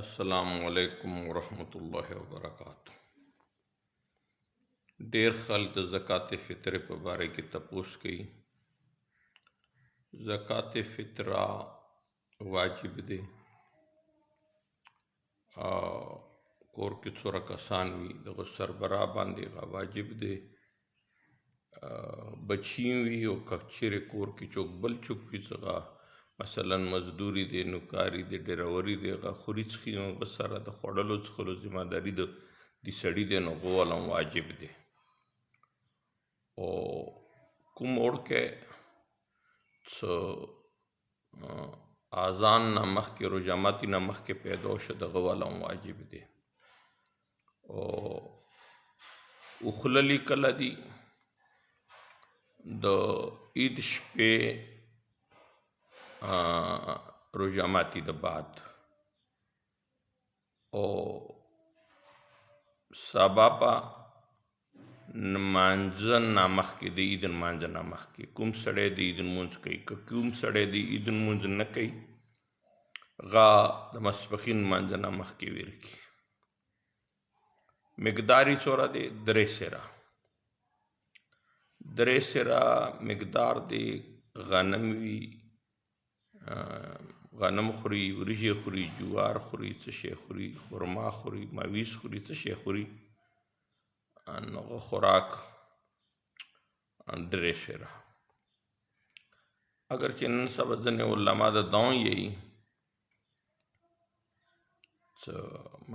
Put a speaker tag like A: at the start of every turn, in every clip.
A: السلام علیکم ورحمۃ اللہ وبرکاتہ. ډیر خلک د زکات فطر په باره کې تپوس کوي. زکات فطره واجب دی. کور کې څومره کسان وي دغه سربراه باندې هغه واجب دی. بچی وي او که چیرې کور کې څوک بل څوک وي څه مثلا مزدوري دی، نوکاري دی، ډریوري دی، هغه خوري څښي نو هغه سره د خوړلو څښلو ذمه داري د سړي دی نو هغه والا واجب دی. او کوم وړکی څه اذان نه مخکې روژه ماتي نه مخکې پیدا شو دغه والا واجب دی. او اخللي کله دي د عید شپې روژه ماتي د بعد او سبا په نمانځه نه مخکې د عید نمانځه نه مخکې کوم سړی د عید لمونځ کوي، که کوم سړی د عید لمونځ نه کوي هغه د ماسپښین لمانځه نه مخکې ویل کړي. مقدار یې څومره دی؟ 3 سېره. 3 سېره مقدار دی. غنم وي، غنم خوري، وریجې خوري، جوار خوري، څه شی خوري، خرما خوري، مویز خوري، څه شی خوري نو هغه خوراک 3 سېره. اگر چې نن سبا ځینې علما د داؤں یي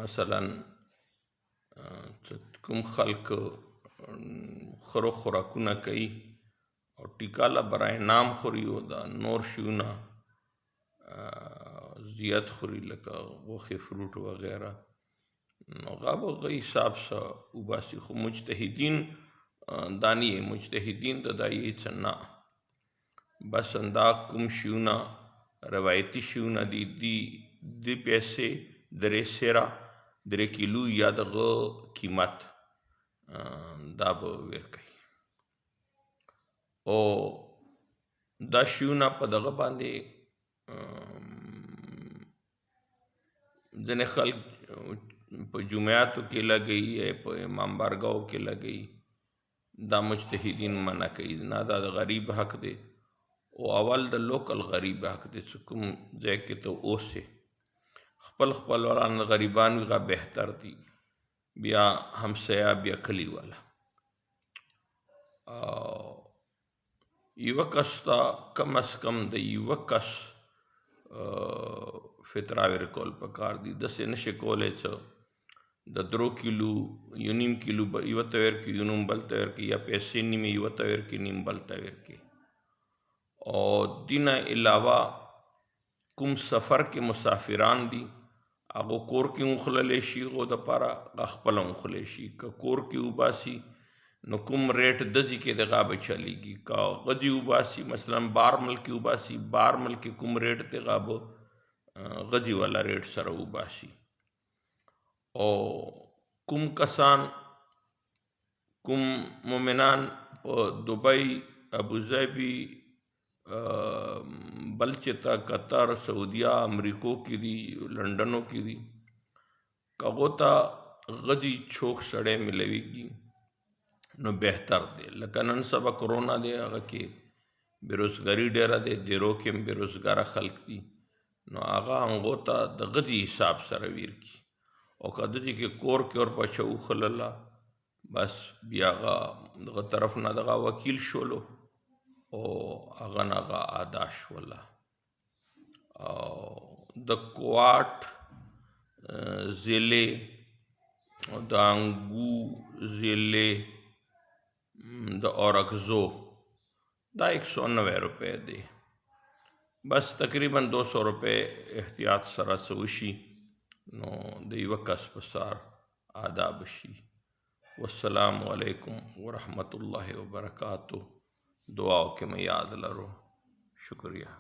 A: مثلا کوم خلک خرو خوراکونه کوي او ټیکاله برای نام خوري او د نور شیونه زیات خوري لکه غوښې، فروټ وغیره نو هغه به هغه حساب سره وباسي. خو مجتهدین دا نه یي، مجتهدین د دا یي څه نه، بس دا کوم شیونه روایتي شیونه دي د پیسې 3 سېره 3 کیلو یا دغه قیمت دا به ورکوي. او دا شیونه په دغه باندې ځینې خلک په جمعاتو کې لګوي یا په امام بارګاهو کې لګوي. دا مجتهدین منع کوي، نه دا د غریب حق دی او اول د لوکل غریب حق دی. چې کوم ځای کې ته اوسې خپل خپلوان غریبان وي هغه بهتر دي، بیا همسایه، بیا کلي والا. یوه کس ته کم از کم د یوه کس فطره ورکول پکار دي. داسې نشي کولی چې د 3 کیلو 1.5 کیلو یوه ته ورکړي، یو نیم بل ته ورکړي، یا پیسې نیمې یوه ته ورکړي نیم بل ته ورکړي. او دې نه علاوه کوم سفر کې مسافران دي هغه کور کې وخللی شي، هغو دپاره هغه خپله وخلی شي. که کور کې وباسي نو کوم ریټ دځي کې دغه به چلیږي. که غځي وباسي مثلا بار ملک کې وباسي، بار ملک کې کوم ریټ دی هغه به غځي والا ریټ سره وباسي. او کوم کسان کوم مؤمنان په دبی، ابوظبي، بل چېرته قطر، سعودیه، امریکو کې دي، لنډنو کې دي، که هغو ته غځي چوک سړی ملویږي نو بهتر دی. لکه نن سبا کرونا دی هغه کې بېروزګاري ډېره دی، دیرو کې هم بېروزګاره خلک دي نو هغه هغو ته د غځي حساب سره ورکړي. او که ددې کې کور کې ورپچه وخلله بس بیا هغه دغه طرف نه دغه وکیل شولو او هغه نه هغه ادا شوله. او د کوات ضلع او د انګو ضلع د اورکزو دا 190 روپے دی. بس تقریبا 200 روپے احتیاط سره څه وشي نو د یوه کس په سر ادا بشي. والسلام علیکم ورحمۃ اللہ وبرکاتہ. دعاؤں کې مې یاد لرو. شکریہ.